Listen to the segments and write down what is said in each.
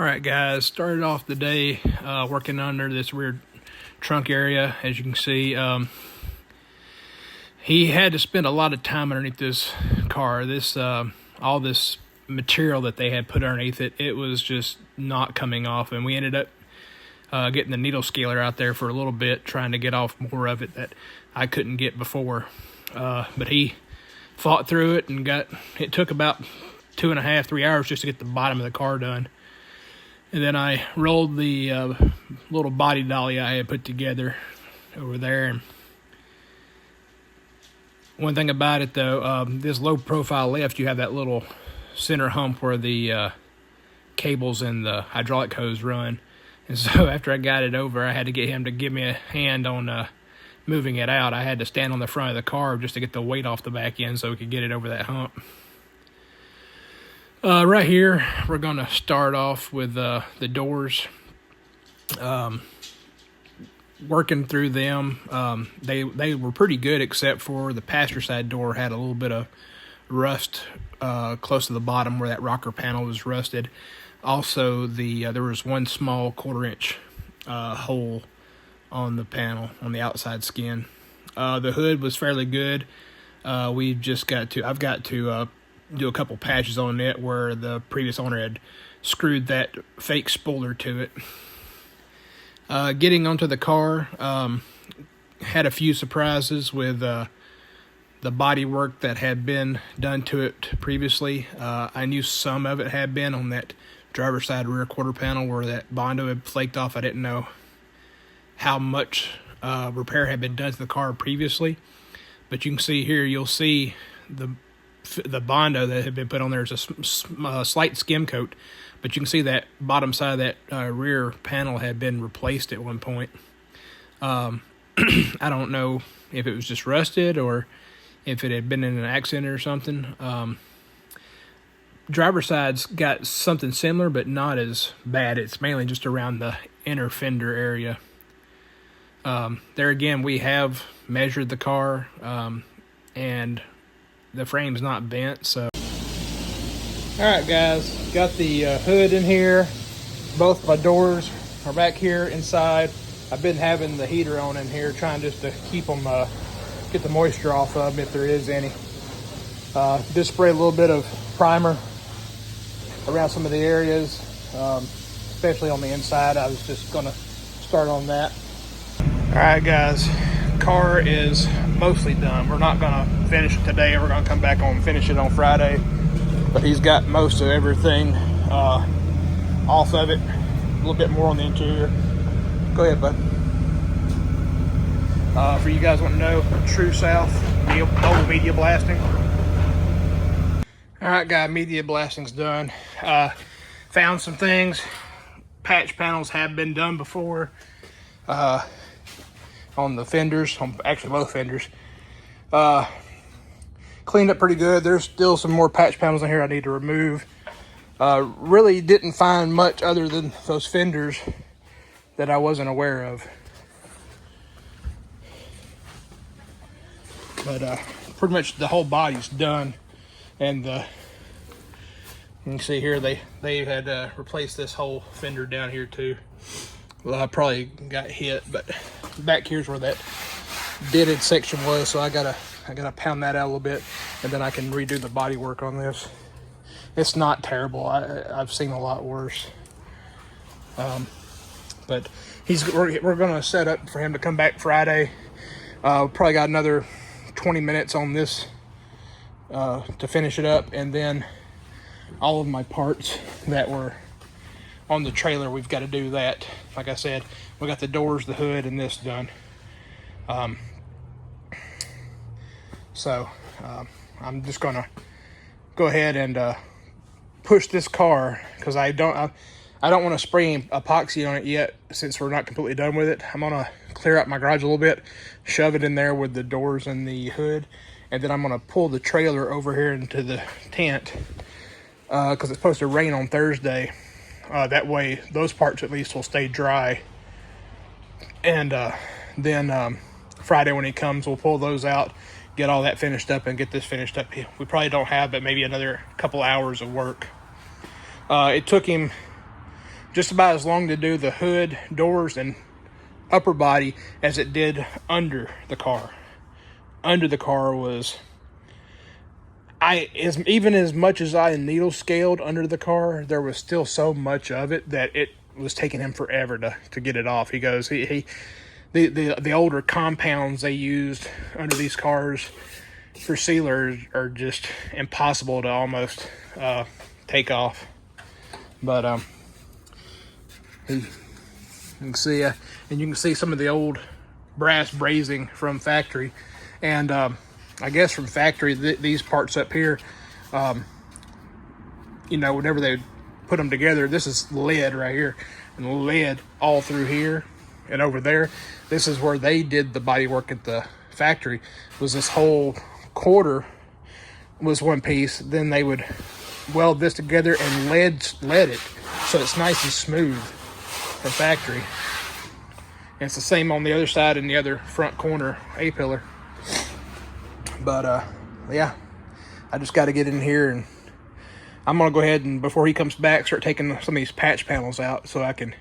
Alright guys, started off the day working under this weird trunk area. As you can see, he had to spend a lot of time underneath this car. All this material that they had put underneath it, it was just not coming off, and we ended up getting the needle scaler out there for a little bit, trying to get off more of it that I couldn't get before. But he fought through it, and it took about 2.5 to 3 hours just to get the bottom of the car done. And then I rolled the little body dolly I had put together over there. And one thing about it though, this low profile lift, you have that little center hump where the cables and the hydraulic hose run. And so after I got it over, I had to get him to give me a hand on moving it out. I had to stand on the front of the car just to get the weight off the back end so we could get it over that hump. Right here, we're going to start off with the doors. Working through them. They were pretty good, except for the passenger side door had a little bit of rust close to the bottom where that rocker panel was rusted. Also, there was one small 1/4 inch hole on the panel on the outside skin. The hood was fairly good. I've got to do a couple patches on it where the previous owner had screwed that fake spoiler to it. Getting onto the car, had a few surprises with the body work that had been done to it previously. I knew some of it had been on that driver's side rear quarter panel where that Bondo had flaked off. I didn't know how much repair had been done to the car previously, but you can see here, you'll see the Bondo that had been put on there is a slight skim coat, but you can see that bottom side of that rear panel had been replaced at one point. I don't know if it was just rusted or if it had been in an accident or something. Driver's side's got something similar, but not as bad. It's mainly just around the inner fender area. There again, we have measured the car, and the frame's not bent, so. Alright guys, got the hood in here. Both my doors are back here inside. I've been having the heater on in here, trying just to keep them, get the moisture off of them if there is any. Just spray a little bit of primer around some of the areas, especially on the inside. I was just gonna start on that. Alright guys, car is mostly done. We're not gonna finish it today. We're gonna come back on and finish it on Friday, but he's got most of everything off of it. A little bit more on the interior. Go ahead, bud. For you guys want to know, True South mobile media blasting. Alright guys, media blasting's done. Found some things. Patch panels have been done before on the fenders, actually both fenders. Cleaned up pretty good. There's still some more patch panels in here I need to remove. Really didn't find much other than those fenders that I wasn't aware of. But pretty much the whole body's done. And you can see here they had replaced this whole fender down here too. Well, I probably got hit, but back here's where that dented section was, so I gotta pound that out a little bit, and then I can redo the body work on this. It's not terrible. I've seen a lot worse. But we're gonna set up for him to come back Friday. Probably got another 20 minutes on this to finish it up, and then all of my parts that were on the trailer, we've got to do that. Like I said, we got the doors, the hood, and this done. I'm just gonna go ahead and push this car, because I don't want to spray epoxy on it yet since we're not completely done with it. I'm gonna clear out my garage a little bit, shove it in there with the doors and the hood, and then I'm gonna pull the trailer over here into the tent because it's supposed to rain on Thursday. That way those parts at least will stay dry, and then Friday when he comes, we'll pull those out, get all that finished up, and get this finished up. We probably don't have but maybe another couple hours of work. It took him just about as long to do the hood, doors, and upper body as it did under the car. Under the car was, even as much as I needle scaled under the car, there was still so much of it that it was taking him forever to get it off. He goes, the older compounds they used under these cars for sealers are just impossible to almost take off. But you can see, and you can see some of the old brass brazing from factory, and I guess from factory these parts up here, you know, whenever they put them together, this is lead right here, and lead all through here and over there. This is where they did the body work at the factory. Was this whole quarter was one piece, then they would weld this together and lead it so it's nice and smooth from factory. And it's the same on the other side and the other front corner A-pillar. But yeah, I just got to get in here, and I'm gonna go ahead and, before he comes back, start taking some of these patch panels out so I can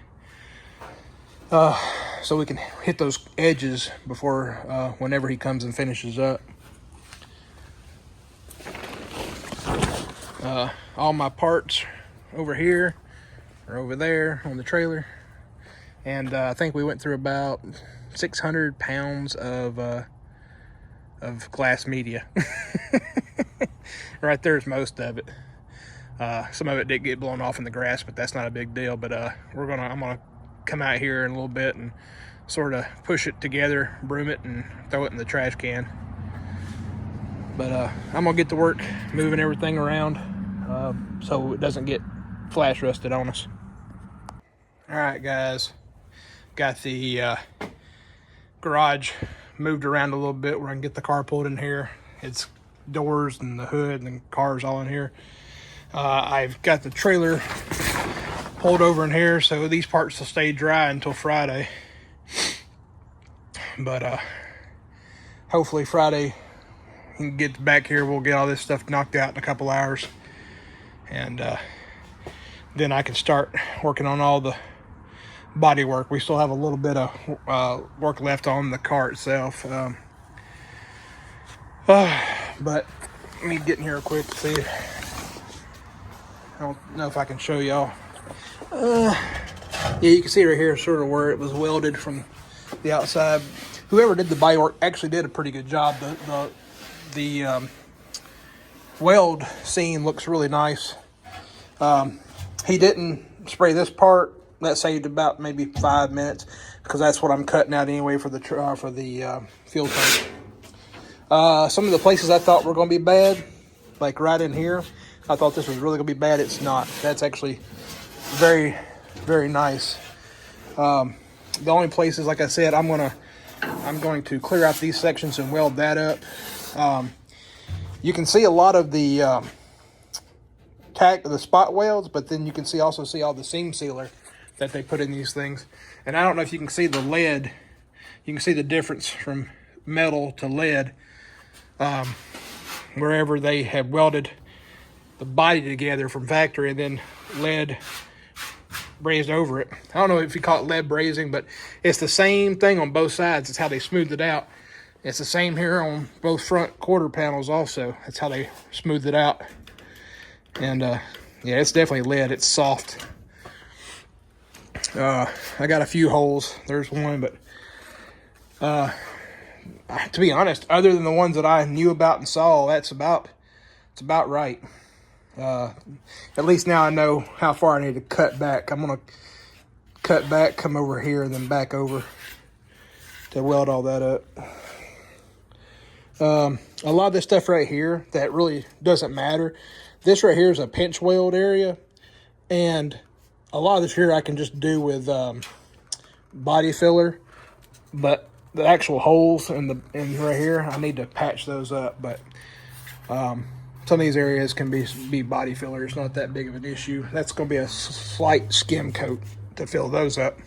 so we can hit those edges before whenever he comes and finishes up. All my parts over here or over there on the trailer, and I think we went through about 600 pounds of glass media. Right there's most of it. Some of it did get blown off in the grass, but that's not a big deal. But I'm gonna come out here in a little bit and sort of push it together, broom it, and throw it in the trash can. But I'm gonna get to work moving everything around so it doesn't get flash rusted on us. All right, guys, got the garage moved around a little bit where I can get the car pulled in here. It's doors and the hood and the cars all in here. I've got the trailer pulled over in here, so these parts will stay dry until Friday. But hopefully Friday he can get back here. We'll get all this stuff knocked out in a couple hours, and then I can start working on all the body work. We still have a little bit of work left on the car itself. But let me get in here real quick to see. I don't know if I can show y'all. Yeah, you can see right here sort of where it was welded from the outside. Whoever did the body work actually did a pretty good job. The weld seam looks really nice. He didn't spray this part. That saved about maybe 5 minutes, because that's what I'm cutting out anyway for the fuel tank. Some of the places I thought were going to be bad, like right in here, I thought this was really going to be bad. It's not. That's actually very, very nice. The only places, like I said, I'm going to clear out these sections and weld that up. You can see a lot of the spot welds, but then you can also see all the seam sealer that they put in these things. And I don't know if you can see the lead. You can see the difference from metal to lead wherever they have welded the body together from factory and then lead brazed over it. I don't know if you call it lead brazing, but it's the same thing on both sides. It's how they smoothed it out. It's the same here on both front quarter panels also. That's how they smoothed it out. And yeah, it's definitely lead. It's soft. I got a few holes. There's one, but to be honest, other than the ones that I knew about and saw, it's about right. At least now I know how far I need to cut back. I'm gonna cut back, come over here, and then back over to weld all that up. A lot of this stuff right here that really doesn't matter. This right here is a pinch weld area, and a lot of this here I can just do with body filler, but the actual holes in right here, I need to patch those up. But some of these areas can be body filler. It's not that big of an issue. That's going to be a slight skim coat to fill those up.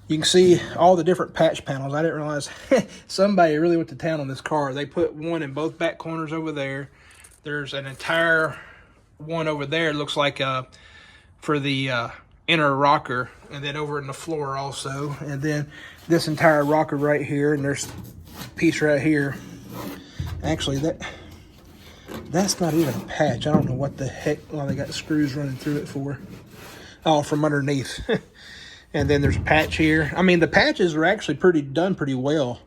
You can see all the different patch panels. I didn't realize somebody really went to town on this car. They put one in both back corners over there. There's an entire one over there looks like for the inner rocker, and then over in the floor also, and then this entire rocker right here, and there's a piece right here. Actually, that's not even a patch. I don't know what the heck why they got screws running through it for. Oh, from underneath. And then there's a patch here. I mean, the patches are actually done pretty well,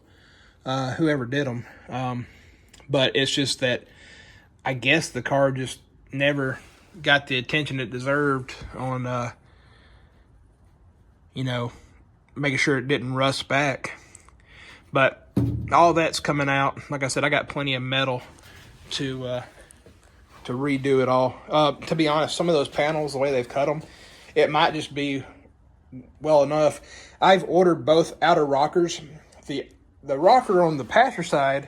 whoever did them. But it's just that I guess the car just never got the attention it deserved on, you know, making sure it didn't rust back. But all that's coming out. Like I said, I got plenty of metal to redo it all. To be honest, some of those panels, the way they've cut them, it might just be well enough. I've ordered both outer rockers. The rocker on the passenger side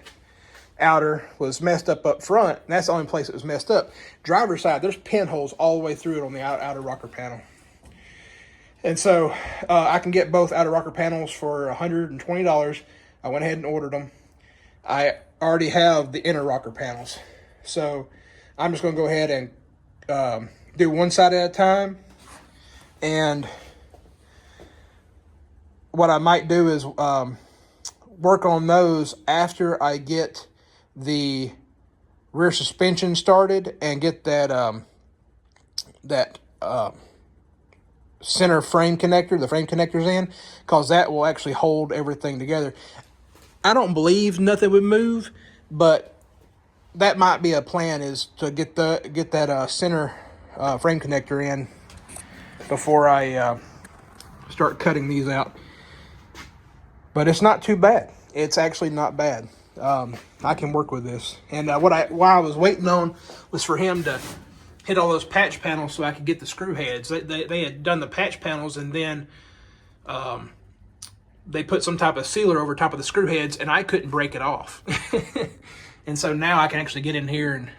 outer was messed up front, and that's the only place it was messed up. Driver's side, there's pinholes all the way through it on the outer rocker panel. And so I can get both outer rocker panels for $120. I went ahead and ordered them. I already have the inner rocker panels. So I'm just going to go ahead and do one side at a time. And what I might do is work on those after I get the rear suspension started and get that center frame connector, the frame connectors in, because that will actually hold everything together. I don't believe nothing would move, but that might be a plan, is to get that center frame connector in before I start cutting these out. But it's not too bad. It's actually not bad. I can work with this. And why I was waiting on was for him to hit all those patch panels so I could get the screw heads. They had done the patch panels, and then they put some type of sealer over top of the screw heads, and I couldn't break it off. And so now I can actually get in here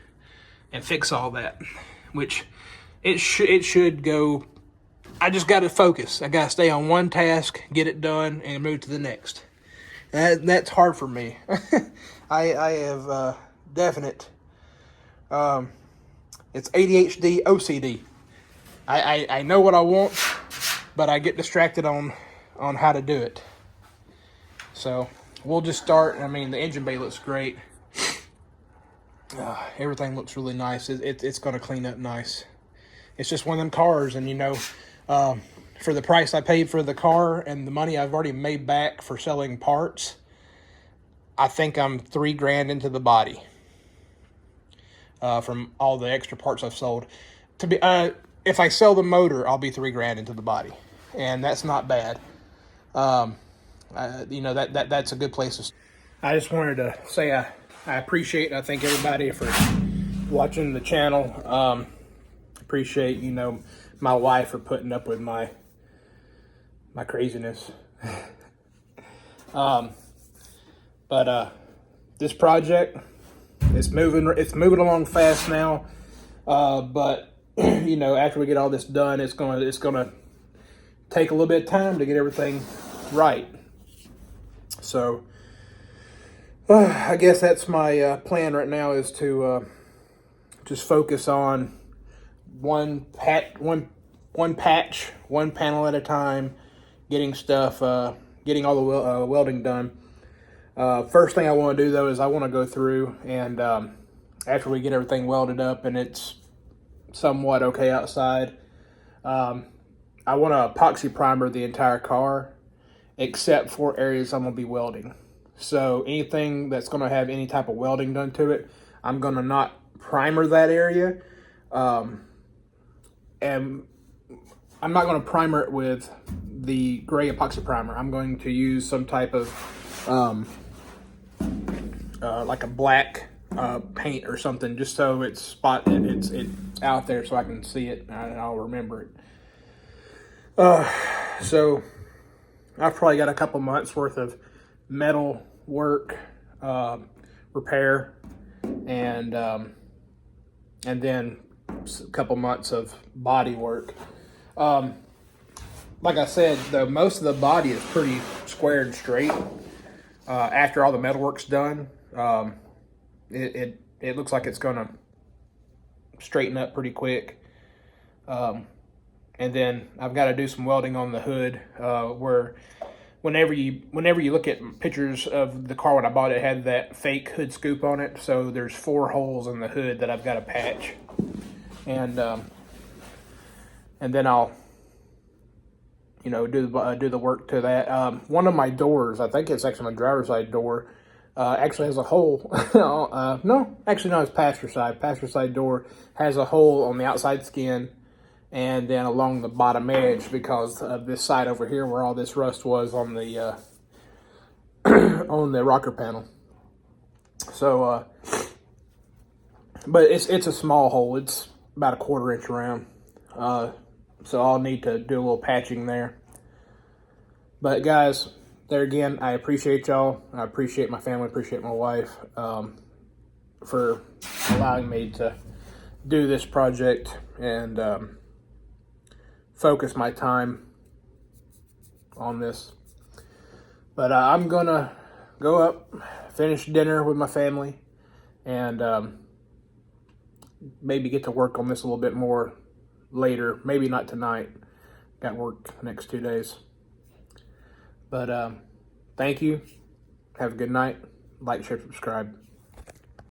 and fix all that, which it should go. I just got to focus. I got to stay on one task, get it done, and move to the next. That's hard for me. I have definite, it's ADHD, OCD. I know what I want, but I get distracted on how to do it. So we'll just start. I mean, the engine bay looks great. Everything looks really nice. It's going to clean up nice. It's just one of them cars, and you know, for the price I paid for the car and the money I've already made back for selling parts, I think I'm $3,000 into the body from all the extra parts I've sold. If I sell the motor, I'll be $3,000 into the body, and that's not bad. You know, that's a good place to start. I just wanted to say I appreciate and I thank everybody for watching the channel. Appreciate, you know, my wife for putting up with my craziness. But this project, it's moving along fast now. But you know, after we get all this done, it's gonna take a little bit of time to get everything right. So I guess that's my plan right now, is to just focus on one patch, one panel at a time, getting all the welding done. First thing I want to do, though, is I want to go through and after we get everything welded up and it's somewhat okay outside, I want to epoxy primer the entire car except for areas I'm going to be welding. So anything that's going to have any type of welding done to it, I'm going to not primer that area. And I'm not going to primer it with the gray epoxy primer. I'm going to use some type of like a black paint or something, just so it's out there so I can see it and I'll remember it. So I've probably got a couple months worth of metal work, repair, and then a couple months of body work. Like I said, though, most of the body is pretty square and straight. After all the metal work's done, it looks like it's gonna straighten up pretty quick. And then I've got to do some welding on the hood, where whenever you look at pictures of the car when I bought it, it had that fake hood scoop on it. So there's 4 holes in the hood that I've got to patch, and then I'll, you know, do the work to that. One of my doors, I think it's actually my driver's side door, actually has a hole. No, actually no, it's passenger side. Passenger side door has a hole on the outside skin, and then along the bottom edge, because of this side over here where all this rust was on the on the rocker panel. So, but it's a small hole. It's about a 1/4 inch around. So I'll need to do a little patching there. But guys, there again, I appreciate y'all. I appreciate my family, appreciate my wife, for allowing me to do this project and focus my time on this. But I'm gonna go up, finish dinner with my family, and maybe get to work on this a little bit more later. Maybe not tonight. Got work the next 2 days. But thank you. Have a good night. Like, share, subscribe.